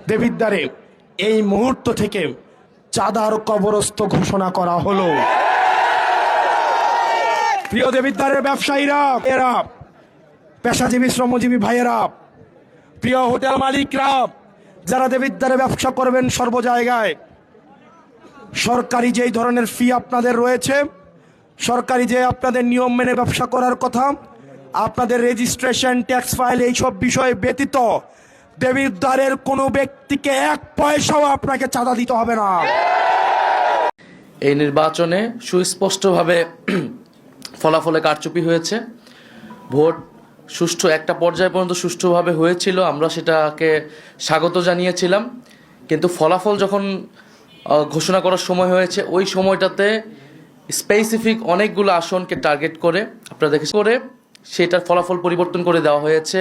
দেবিদ্বারে এই মুহূর্ত থেকে চাঁদার কবরস্থ ঘোষণা করা হলো। প্রিয় দেবিদ্বারের ব্যবসায়ীরা, এরা পেশাজীবী শ্রমজীবী ভাইয়েরা, প্রিয় হোটেল মালিকরা, যারা দেবিদ্বারে ব্যবসা করবেন সর্ব জায়গায়, সরকারি যেই ধরনের ফি আপনাদের রয়েছে, সরকারি যে আপনাদের নিয়ম মেনে ব্যবসা করার কথা, আপনাদের রেজিস্ট্রেশন, ট্যাক্স ফাইল, এইসব বিষয় ব্যতীত দেবিদ্বারের কোনো ব্যক্তিকে এক পয়সাও আপনাকে চাঁদা দিতে হবে না। এই নির্বাচনে সুস্পষ্টভাবে ফলাফলে কারচুপি হয়েছে। ভোট সুষ্ঠু একটা পর্যায় পর্যন্ত সুষ্ঠুভাবে হয়েছিল, আমরা সেটাকে স্বাগত জানিয়েছিলাম। কিন্তু ফলাফল যখন ঘোষণা করার সময় হয়েছে, ওই সময়টাতে স্পেসিফিক অনেকগুলো আসনকে টার্গেট করে আপনারা দেখে করে সেটার ফলাফল পরিবর্তন করে দেওয়া হয়েছে।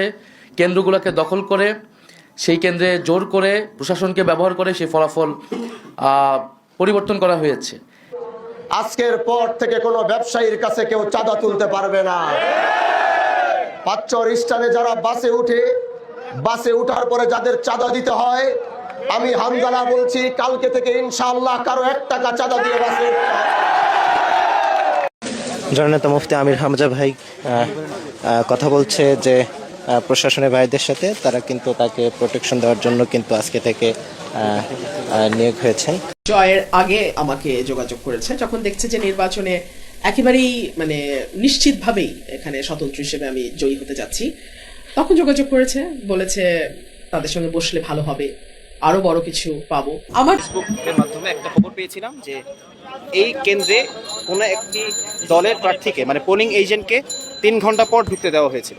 কেন্দ্রগুলোকে দখল করে সেই কেন্দ্রে জোর করে প্রশাসনকে ব্যবহার করে সেই ফলাফল পরিবর্তন করা হয়েছে। আজকের পর থেকে কোনো ব্যবসায়ীর কাছে কেউ চাঁদা তুলতে পারবে না। পাঁচচর স্থানে যারা বাসে উঠার পরে যাদের চাঁদা দিতে হয়, আমি হামজালা বলছি, কালকে থেকে ইনশাআল্লাহ কারো 1 টাকা চাঁদা দিয়ে বাসে। জননেতা মুফতি আমির হামজা ভাই কথা বলছে যে প্রশাসনের ভাইদের সাথে তারা কিন্তু তাকে প্রোটেকশন দেওয়ার জন্য কিন্তু আজকে থেকে নিয়োগ হয়েছেন। জয়ের আগে আমাকে যোগাযোগ করেছে যখন দেখছে যে নির্বাচনে একেবারেই মানে নিশ্চিতভাবেই এখানে স্বতন্ত্র হিসেবে আমি জয়ী হতে যাচ্ছি, তখন যোগাযোগ করেছে, বলেছে তাদের সঙ্গে বসলে ভালো হবে, আরো বড় কিছু পাবো। আমার ফেসবুকের মাধ্যমে একটা খবর পেয়েছিলাম যে এই কেন্দ্রে কোনো একটি দলের প্রার্থীকে মানে পোলিং এজেন্টকে 3 ঘন্টা পর ঢুকতে দেওয়া হয়েছিল।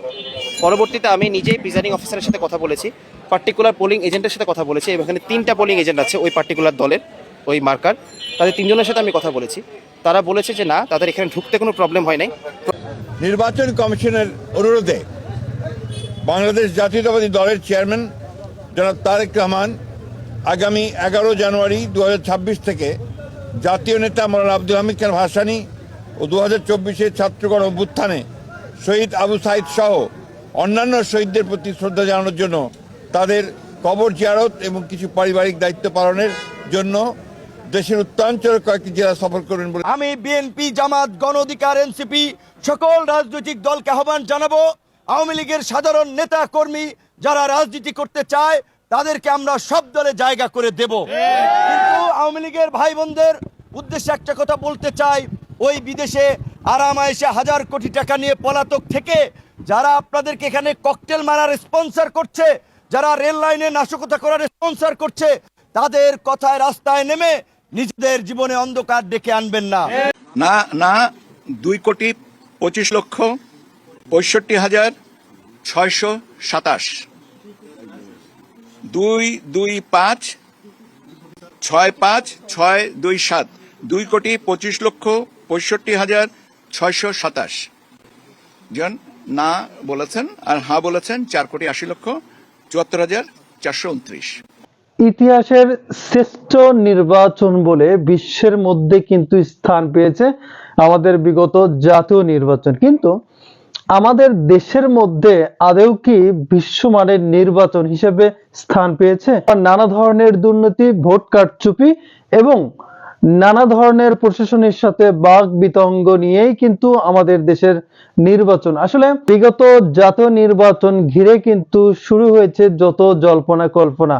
পরবর্তীতে আমি নিজেই প্রিজাইডিং অফিসারের সাথে কথা বলেছি, পার্টিকুলার পোলিং এজেন্টের সাথে কথা বলেছি, এবং এখানে 3টা পোলিং এজেন্ট আছে ওই পার্টিকুলার দলের, ওই মার্কার, তাদের 3 জনের সাথে আমি কথা বলেছি। তারা বলেছে যে না, তাদের এখানে ঢুকতে কোনো প্রবলেম হয় নাই। নির্বাচন কমিশনের অনুরোধে বাংলাদেশ জাতীয়তাবাদী দলের চেয়ারম্যান জনাব তারেক রহমান আগামী 11 জানুয়ারি 2026 থেকে জাতীয় নেতা মৌলানা আব্দুল হামিদ খান ভাসানী ও 2024-এর ছাত্রগণ অভ্যুত্থানে শহীদ আবু সাইদ সহ অন্যান্য শহীদদের প্রতি শ্রদ্ধা জানানোর জন্য তাদের কবর জিয়ারত এবং কিছু পারিবারিক দায়িত্ব পালনের জন্য দেশের উত্তরাঞ্চলের কয়েকটি জেলা সফর করবেন বলে আমি বিএনপি, জামাত, গণ অধিকার, এনসিপি সকল রাজনৈতিক দলকে আহ্বান জানাবো। আওয়ামী লীগের সাধারণ নেতা কর্মী যারা রাজনীতি করতে চায় তাদেরকে আমরা সব দলে জায়গা করে দেব। কিন্তু আওয়ামী লীগের ভাই বোনদের উদ্দেশ্যে একটা কথা বলতে চাই, ওই বিদেশে আরামায়েশে 1000 কোটি টাকা নিয়ে পলাতক থেকে যারা আপনাদেরকে এখানে ককটেল মারার স্পন্সর করছে, যারা রেল লাইনে নাশকতা করার স্পন্সর করছে, তাদের কথায় রাস্তায় নেমে নিজেদের জীবনে অন্ধকার ডেকে আনবেন না। না 2,65,৬৫,627 225,65627 2,25,65,627 জন না বলেছেন, আর হ্যাঁ বলেছেন 4,80,74,429। ইতিহাসের শ্রেষ্ঠ নির্বাচন বলে বিশ্বের মধ্যে কিন্তু স্থান পেয়েছে আমাদের বিগত জাতীয় নির্বাচন। কিন্তু আমাদের দেশের মধ্যে আদৌ কি বিশ্বমানের নির্বাচন হিসেবে স্থান পেয়েছে? নানা ধরনের দুর্নীতি, ভোট কারচুপি এবং নানা ধরনের প্রশাসনের সাথে বাক বিতঙ্গ নিয়েই কিন্তু আমাদের দেশের নির্বাচন। আসলে বিগত জাতীয় নির্বাচন ঘিরে কিন্তু শুরু হয়েছে যত জল্পনা কল্পনা।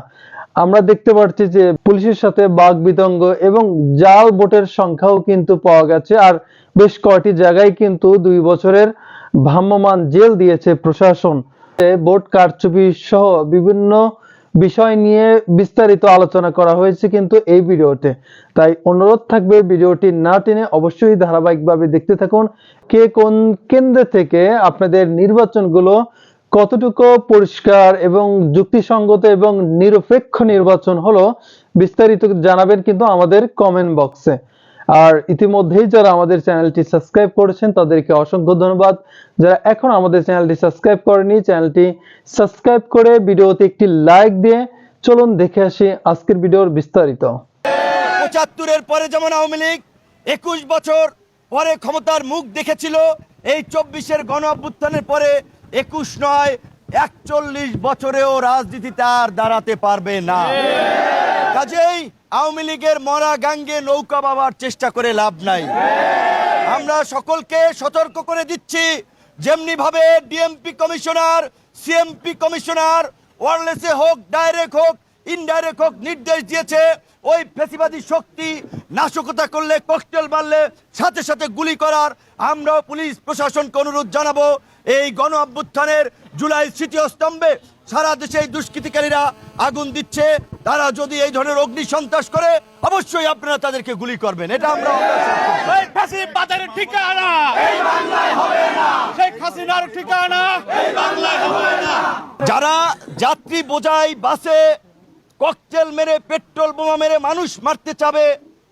আমরা দেখতে পাচ্ছি যে পুলিশের সাথে বাক বিতঙ্গ এবং জাল ভোটের সংখ্যাও কিন্তু পাওয়া গেছে, আর বেশ কয়েকটি জায়গায় কিন্তু 2 বছরের ভ্রাম্যমাণ জেল দিয়েছে প্রশাসন। ভোট কারচুপি সহ বিভিন্ন বিষয় নিয়ে বিস্তারিত আলোচনা করা হয়েছে কিন্তু এই ভিডিওতে। তাই অনুরোধ থাকবে ভিডিওটি না টেনে অবশ্যই ধারাবাহিকভাবে দেখতে থাকুন। কে কোন কেন্দ্র থেকে আপনাদের নির্বাচনগুলো কতটুকু পরিষ্কার এবং যুক্তিসঙ্গত এবং নিরপেক্ষ নির্বাচন হলো বিস্তারিত জানাবেন কিন্তু আমাদের কমেন্ট বক্সে। আর ইতিমধ্যেই যারা আমাদের চ্যানেলটি সাবস্ক্রাইব করেছেন তাদেরকে অসংখ্য ধন্যবাদ। যারা এখন আমাদের চ্যানেলটি সাবস্ক্রাইব করেনি, চ্যানেলটি সাবস্ক্রাইব করে ভিডিওতে একটি লাইক দিয়ে চলুন দেখে আসি আজকের ভিডিওর বিস্তারিত। 75-এর পরে যেমন আওয়ামী লীগ 21 বছর পরে ক্ষমতার মুখ দেখেছিল, এই 24-এর গণ অভ্যুত্থানের পরে 21 নয় 41 বছরেও রাজনীতিতে আর দাঁড়াতে পারবে না। কাজেই আওয়ামী লীগের মরা গাঙ্গে নৌকা বাবার চেষ্টা করে লাভ নাই। আমরা সকলকে সতর্ক করে দিচ্ছি, যেমনি ভাবে ডিএমপি কমিশনার, সিএমপি কমিশনার ওয়ারলেসে হোক, ডাইরেক্ট হোক, ইনডাইরেক্ট হোক নির্দেশ দিয়েছে, ওই ফ্যাসিবাদী শক্তি নাশকতা করলে, ককটেল মারলে সাথে সাথে গুলি করার, আমরাও পুলিশ প্রশাসনকে অনুরোধ জানাবো এই গণ অভ্যুত্থানের জুলাই স্মৃতি স্তম্ভে সারা দেশে এই দুষ্কৃতিকারীরা আগুন দিচ্ছে, তারা যদি এই ধরনের অগ্নি সন্ত্রাস করে অবশ্যই আপনারা তাদেরকে গুলি করবেন। এটা আমরা যারা যাত্রী বোঝাই বাসে ককটেল মেরে, পেট্রোল বোমা মেরে মানুষ মারতে চাবে,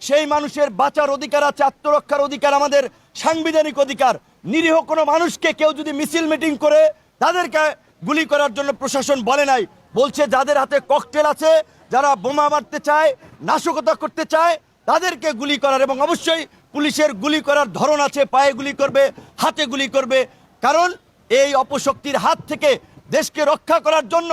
সেই মানুষের বাঁচার অধিকার আছে, আত্মরক্ষার অধিকার আমাদের সাংবিধানিক অধিকার। নিরীহ কোনো মানুষকে কেউ যদি মিছিল মিটিং করে তাদেরকে গুলি করার জন্য প্রশাসন বলে নাই, বলছে যাদের হাতে ককটেল আছে, যারা বোমা মারতে চায়, নাশকতা করতে চায়, তাদেরকে গুলি করার। এবং অবশ্যই পুলিশের গুলি করার ধরন আছে, পায়ে গুলি করবে, হাতে গুলি করবে, কারণ এই অপশক্তির হাত থেকে দেশকে রক্ষা করার জন্য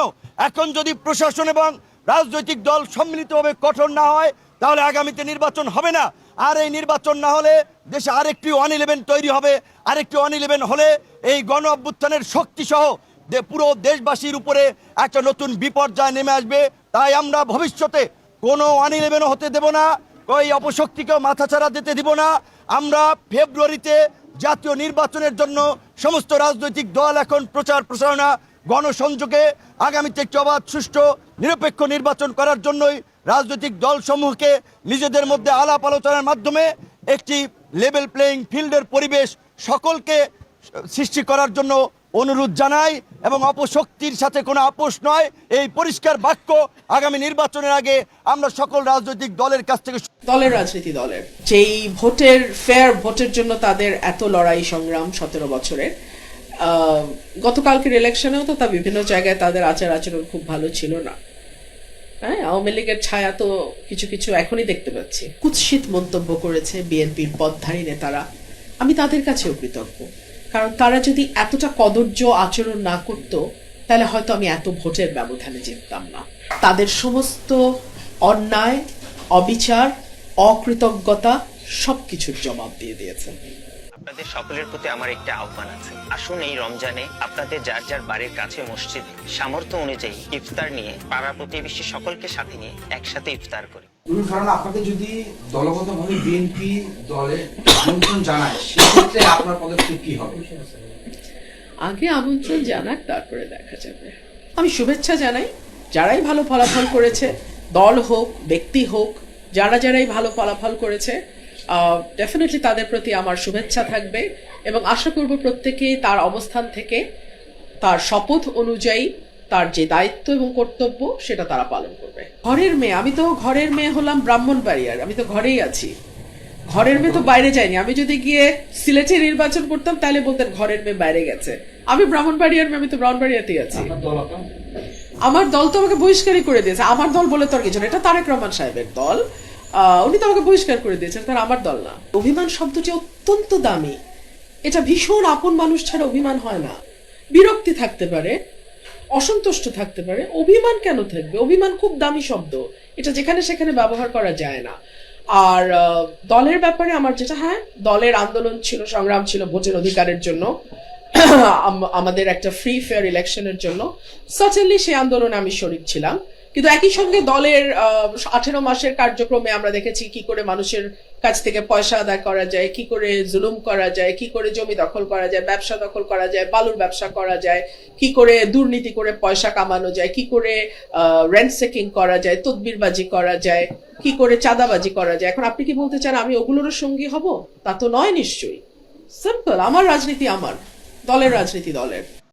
এখন যদি প্রশাসন এবং রাজনৈতিক দল সম্মিলিতভাবে কঠোর না হয় তাহলে আগামীতে নির্বাচন হবে না। আর এই নির্বাচন না হলে দেশে আরেকটি 111 তৈরি হবে। আরেকটি 111 হলে এই গণ অভ্যুত্থানের শক্তি সহ পুরো দেশবাসীর উপরে একটা নতুন বিপর্যয় নেমে আসবে। তাই আমরা ভবিষ্যতে কোনো 111 হতে দেব না, ওই অপশক্তিকেও মাথাচাড়া দিতে দিব না। আমরা ফেব্রুয়ারিতে জাতীয় নির্বাচনের জন্য সমস্ত রাজনৈতিক দল এখন প্রচার প্রচারণা, গণসংযোগে আগামীতে একটি অবাধ, সুষ্ঠু, নিরপেক্ষ নির্বাচন করার জন্যই রাজনৈতিক দলসমূহকে নিজেদের মধ্যে আলাপ আলোচনার মাধ্যমে একটি লেভেল প্লেয়িং ফিল্ডের পরিবেশ সকলকে সৃষ্টি করার জন্য অনুরোধ জানাই। এবং অপশক্তির সাথে কোনো আপোষ নয়, এই পরিষ্কার বাক্য আগামী নির্বাচনের আগে আমরা সকল রাজনৈতিক দলের কাছ থেকে। দলের রাজনীতি দলের যেই ভোটের ফেয়ার ভোটের জন্য তাদের এত লড়াই সংগ্রাম 17 বছরের, গতকালকের ইলেকশনেও তো তা বিভিন্ন জায়গায় তাদের আচার আচরণ খুব ভালো ছিল না। হ্যাঁ, আওয়ামী লীগের ছায়া তো কিছু কিছু এখনই দেখতে পাচ্ছি। কুৎসিত মন্তব্য করেছে বিএনপির পদধারী নেতারা, আমি তাদের কাছেও কৃতজ্ঞ, কারণ তারা যদি এতটা কদর্য আচরণ না করত তাহলে হয়তো আমি এত ভোটের ব্যবধানে জিততাম না। তাদের সমস্ত অন্যায়, অবিচার, অকৃতজ্ঞতা সবকিছুর জবাব দিয়ে দিয়েছেন। আপনাদের সকলের প্রতি আমার একটা আহ্বান আছে, আসুন এই রমজানে আপনাদের যার যার বাড়ির কাছে মসজিদে সামর্থ্য অনুযায়ী ইফতার নিয়ে পাড়া প্রতিবেশী সকলকে সাথে নিয়ে একসাথে ইফতার করি। কারণ আপনাকে যদি দলগতভাবে বিএনপি দলে আমন্ত্রণ জানায় সেক্ষেত্রে আপনার পদক্ষেপ কি হবে? আগে আমন্ত্রণ জানাক, তারপরে দেখা যাবে। আমি শুভেচ্ছা জানাই যারাই ভালো ফলাফল করেছে, দল হোক, ব্যক্তি হোক, যারাই ভালো ফলাফল করেছে, ডেফিনেটলি তাদের প্রতি আমার শুভেচ্ছা থাকবে এবং আশা করব প্রত্যেকেই তার অবস্থান থেকে তার শপথ অনুযায়ী তার যে দায়িত্ব এবং কর্তব্য সেটা তারা পালন করবে। ঘরের মেয়ে, আমি তো ঘরের মেয়ে হলাম ব্রাহ্মণবাড়িয়ার, আমি তো ঘরেই আছি, ঘরের মেয়ে তো বাইরে যায়নি। আমি যদি গিয়ে সিলেটে নির্বাচন করতাম তাহলে বলতেন ঘরের মেয়ে বাইরে গেছে। আমি ব্রাহ্মণবাড়িয়ার মেয়ে, আমি তো ব্রাহ্মণবাড়িয়াতেই আছি। আমার দল তো আমাকে বহিষ্কারই করে দিয়েছে। আমার দল বলে তো আর কিছু না, এটা তারেক রহমান সাহেবের দল, উনি তো আমাকে বহিষ্কার করে দিয়েছেন, তার আমার দল না। অভিমান শব্দটি অত্যন্ত দামি, এটা ভীষণ আপন মানুষ ছাড়া অভিমান হয় না। বিরক্তি থাকতে পারে, অসন্তুষ্ট থাকতে পারে, অভিমান কেন থাকবে? অভিমান খুব দামি শব্দ, এটা যেখানে সেখানে ব্যবহার করা যায় না। আর দলের ব্যাপারে আমার যেটা, হ্যাঁ, দলের আন্দোলন ছিল, সংগ্রাম ছিল ভোটের অধিকারের জন্য, আমাদের একটা ফ্রি ফেয়ার ইলেকশনের জন্য। সার্টেনলি সেই আন্দোলনে আমি শরিক ছিলাম, কিন্তু একই সঙ্গে দলের 18 মাসের কার্যক্রমে আমরা দেখেছি কি করে মানুষের কাছ থেকে পয়সা আদায় করা যায়, কি করে জুলুম করা যায়, কি করে জমি দখল করা যায়, ব্যবসা দখল করা যায়, বালুর ব্যবসা করা যায়, কি করে দুর্নীতি করে পয়সা কামানো যায়, কি করে রেন্ট সেকিং করা যায়, তদবিরবাজি করা যায়, কি করে চাঁদাবাজি করা যায়। এখন আপনি কি বলতে চান আমি ওগুলোর সঙ্গী হব? তা তো নয় নিশ্চয়ই। সিম্পল, আমার রাজনীতি আমার, দলের রাজনীতি দলের।